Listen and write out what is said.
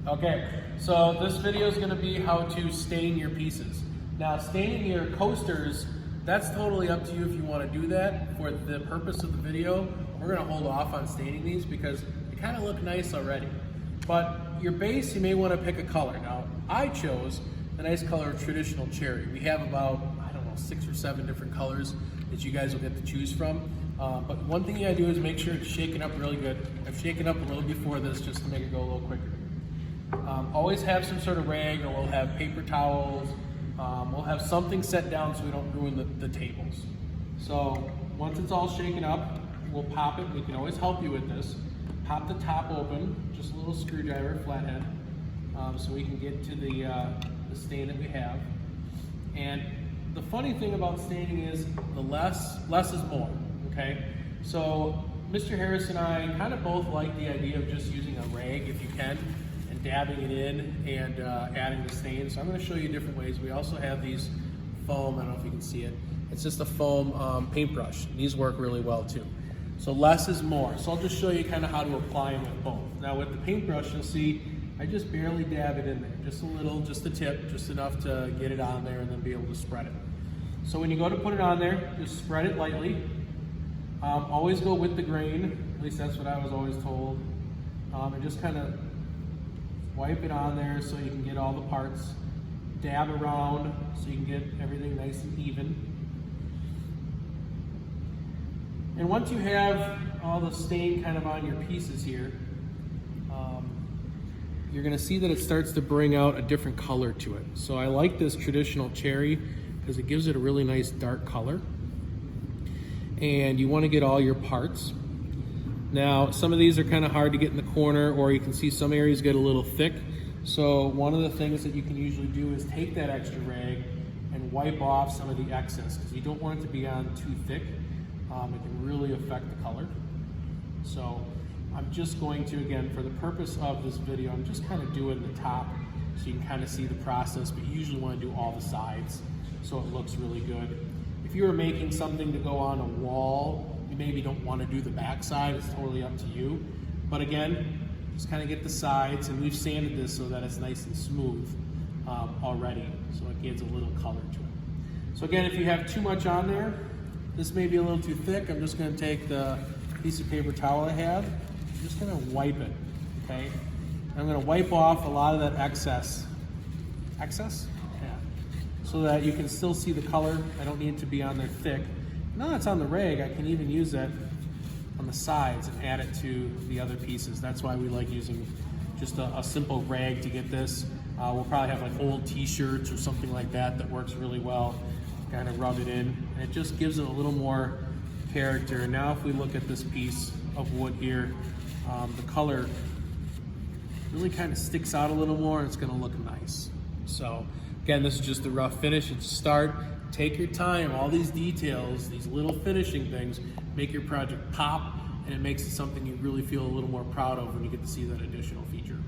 Okay, so this video is going to be how to stain your pieces. Now, staining your coasters, that's totally up to you if you want to do that. For the purpose of the video, we're going to hold off on staining these because they kind of look nice already. But your base, you may want to pick a color. Now, I chose the nice color of traditional cherry. We have about, I don't know, 6 or 7 different colors that you guys will get to choose from. But one thing you gotta do is make sure it's shaken up really good. I've shaken up a little before this just to make it go a little quicker. Always have some sort of rag, or we'll have paper towels. We'll have something set down so we don't ruin the tables. So once it's all shaken up, we'll pop it. We can always help you with this. Pop the top open, just a little screwdriver, flathead, so we can get to the stain that we have. And the funny thing about staining is the less is more, okay? So Mr. Harris and I kind of both like the idea of just using a rag if you can, and dabbing it in and adding the stain. So I'm going to show you different ways. We also have these foam, I don't know if you can see it. It's just a foam paintbrush. These work really well too. So less is more. So I'll just show you kind of how to apply them with both. Now with the paintbrush, you'll see I just barely dab it in there. Just a little, just a tip, just enough to get it on there and then be able to spread it. So when you go to put it on there, just spread it lightly. Always go with the grain, at least that's what I was always told. And just kind of wipe it on there so you can get all the parts. Dab around so you can get everything nice and even. And once you have all the stain kind of on your pieces here, you're gonna see that it starts to bring out a different color to it. So I like this traditional cherry because it gives it a really nice dark color. And you wanna get all your parts. Now, some of these are kind of hard to get in the corner, or you can see some areas get a little thick. So one of the things that you can usually do is take that extra rag and wipe off some of the excess, because you don't want it to be on too thick. It can really affect the color. So I'm just going to, again, for the purpose of this video, I'm just kind of doing the top so you can kind of see the process, but you usually want to do all the sides so it looks really good. If you were making something to go on a wall, you maybe don't want to do the back side, it's totally up to you. But again, just kind of get the sides, and we've sanded this so that it's nice and smooth already, so it gives a little color to it. So again, if you have too much on there, this may be a little too thick, I'm just going to take the piece of paper towel I have, I'm just going to wipe it, okay? I'm going to wipe off a lot of that excess. Excess? Yeah. So that you can still see the color. I don't need it to be on there thick. Now that it's on the rag, I can even use it on the sides and add it to the other pieces. That's why we like using just a simple rag to get this. We'll probably have like old t-shirts or something like that that works really well. Kind of rub it in, and it just gives it a little more character. Now if we look at this piece of wood here, the color really kind of sticks out a little more, and it's going to look nice. So again, this is just a rough finish. It's a start. Take your time. All these details, these little finishing things, make your project pop, and it makes it something you really feel a little more proud of when you get to see that additional feature.